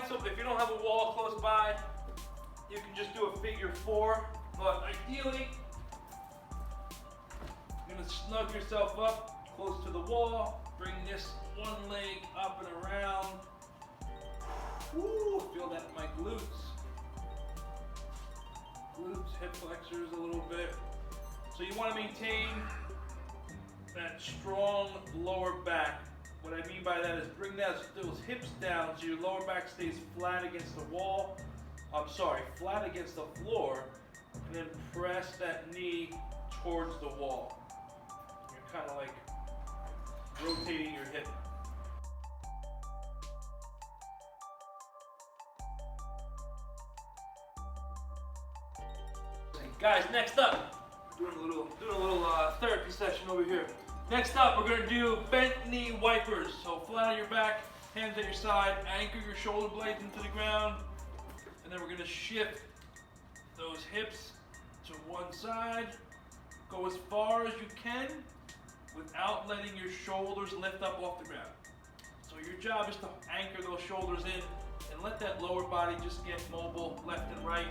So if you don't have a wall close by, you can just do a figure 4. But ideally, you're gonna snug yourself up close to the wall. Bring this one leg up and around. Woo, feel that in my glutes. Glutes, hip flexors a little bit. So you want to maintain that strong lower back. What I mean by that is bring those hips down so your lower back stays flat against the wall. Flat against the floor, and then press that knee towards the wall. You're kind of like rotating your hip. Guys, next up, doing a little therapy session over here. Next up, we're gonna do bent knee wipers. So flat on your back, hands at your side, anchor your shoulder blades into the ground, and then we're gonna shift those hips to one side. Go as far as you can without letting your shoulders lift up off the ground. So your job is to anchor those shoulders in and let that lower body just get mobile left and right.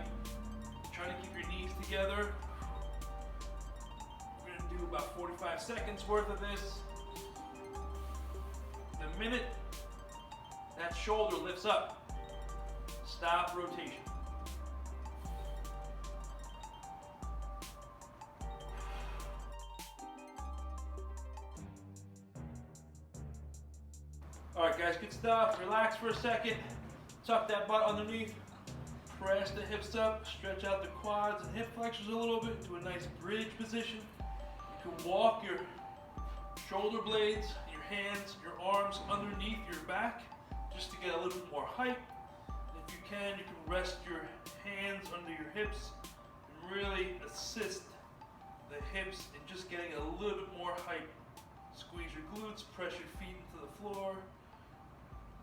Try to keep your knees together. We're gonna do about 45 seconds worth of this. The minute that shoulder lifts up, stop rotation. All right, guys, good stuff. Relax for a second. Tuck that butt underneath. Press the hips up. Stretch out the quads and hip flexors a little bit to a nice bridge position. You can walk your shoulder blades, your hands, your arms underneath your back just to get a little bit more height. And if you can rest your hands under your hips and really assist the hips in just getting a little bit more height. Squeeze your glutes, press your feet into the floor.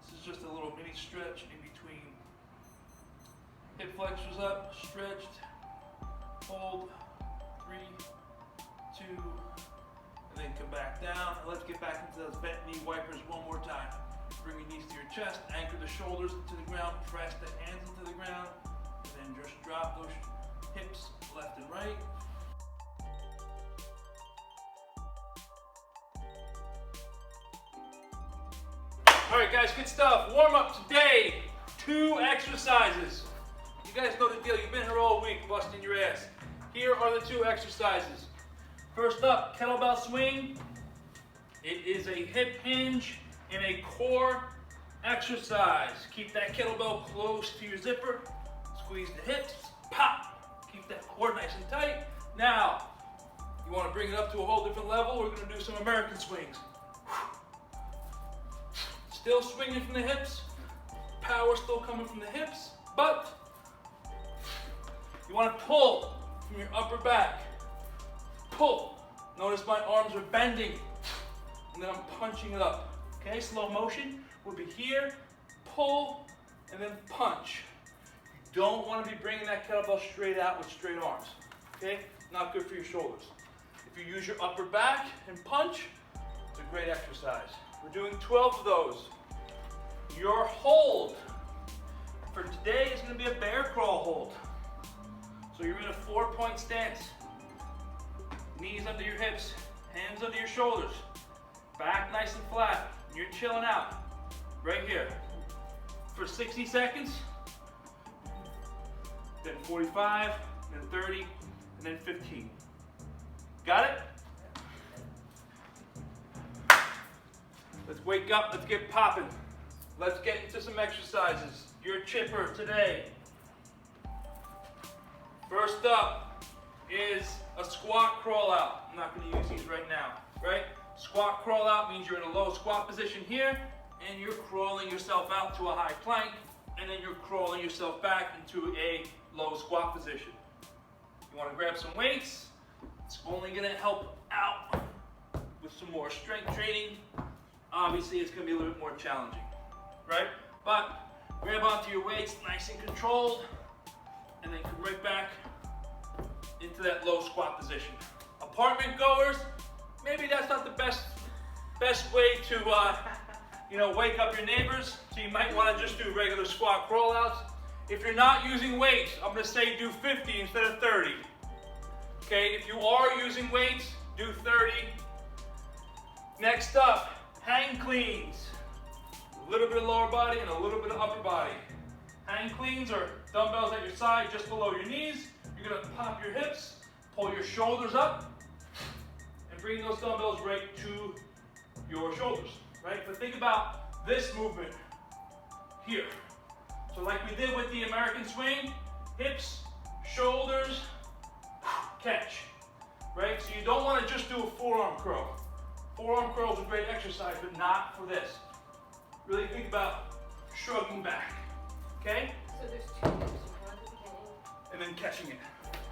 This is just a little mini stretch in between. Hip flexors up, stretched, hold, 3, 2, and then come back down. Let's get back into those bent knee wipers one more time. Bring your knees to your chest, anchor the shoulders into the ground, press the hands into the ground, and then just drop those hips left and right. All right, guys, good stuff. Warm up today, 2 exercises. You guys know the deal. You've been here all week busting your ass. Here are the 2 exercises. First up, kettlebell swing. It is a hip hinge and a core exercise. Keep that kettlebell close to your zipper. Squeeze the hips, pop. Keep that core nice and tight. Now, you want to bring it up to a whole different level. We're going to do some American swings. Still swinging from the hips. Power still coming from the hips, but you want to pull from your upper back. Pull. Notice my arms are bending, and then I'm punching it up. Okay, slow motion will be here, pull, and then punch. You don't want to be bringing that kettlebell straight out with straight arms. Okay, not good for your shoulders. If you use your upper back and punch, it's a great exercise. We're doing 12 of those. Your hold for today is going to be a bear crawl hold. So you're in a 4-point stance. Knees under your hips, hands under your shoulders, back nice and flat. You're chilling out right here for 60 seconds, then 45, then 30, and then 15. Got it? Let's wake up, let's get popping. Let's get into some exercises. Your chipper today. First up is a squat crawl out. I'm not going to use these right now, right? Squat crawl out means you're in a low squat position here, and you're crawling yourself out to a high plank, and then you're crawling yourself back into a low squat position. You want to grab some weights. It's only going to help out with some more strength training. Obviously, it's going to be a little bit more challenging, right? But grab onto your weights, nice and controlled, and then come right back into that low squat position. Apartment goers, maybe that's not the best way to wake up your neighbors. So you might want to just do regular squat crawl outs. If you're not using weights, I'm going to say do 50 instead of 30. Okay, if you are using weights, do 30. Next up, hang cleans. A little bit of lower body and a little bit of upper body. Hang cleans are dumbbells at your side just below your knees. You're going to pop your hips, pull your shoulders up, and bring those dumbbells right to your shoulders, right? But think about this movement here. So like we did with the American swing, hips, shoulders, catch, right? So you don't want to just do a forearm curl. Forearm curl is a great exercise, but not for this. Really think about shrugging back, okay? So there's 2 moves, one at the beginning. And then catching it.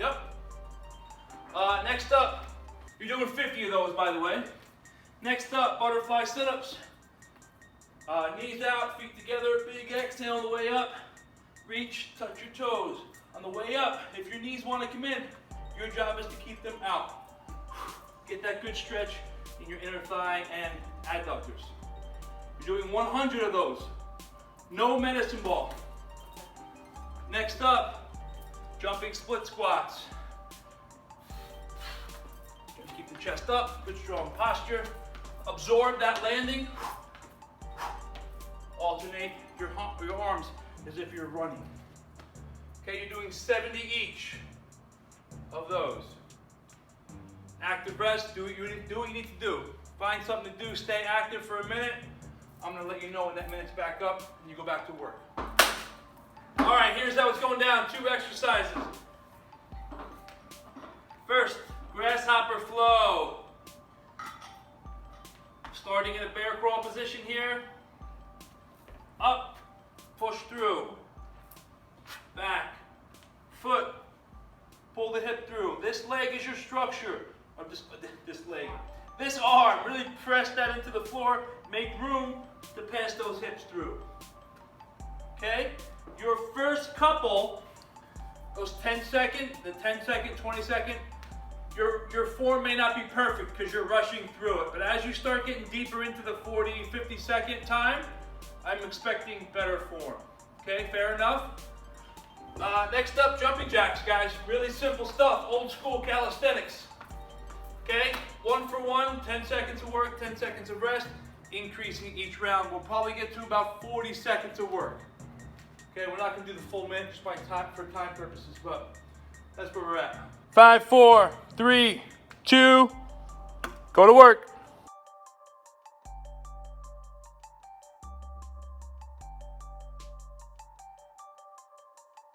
Yep. Next up, you're doing 50 of those, by the way. Next up, butterfly sit-ups. Knees out, feet together, big exhale on the way up. Reach, touch your toes. On the way up, if your knees want to come in, your job is to keep them out. Get that good stretch in your inner thigh and adductors. You're doing 100 of those. No medicine ball. Next up, jumping split squats. Keep the chest up, good strong posture. Absorb that landing. Alternate your arms as if you're running. Okay, you're doing 70 each of those. Active rest, do what you need to do. Find something to do, stay active for a minute. I'm gonna let you know when that minute's back up and you go back to work. All right, here's how it's going down, 2 exercises. First, grasshopper flow. Starting in a bear crawl position here. Up, push through. Back, foot, pull the hip through. This leg is your structure of this leg. This arm, really press that into the floor. Make room to pass those hips through. Okay? Your first couple, those 10-second, the 10-second, 20-second, your form may not be perfect because you're rushing through it. But as you start getting deeper into the 40, 50-second time, I'm expecting better form. Okay, fair enough? Next up, jumping jacks, guys. Really simple stuff, old school calisthenics. Okay, 1 for 1, 10 seconds of work, 10 seconds of rest, increasing each round. We'll probably get to about 40 seconds of work. Okay, we're not gonna do the full minute just for time purposes, but that's where we're at. 5, 4, 3, 2, go to work.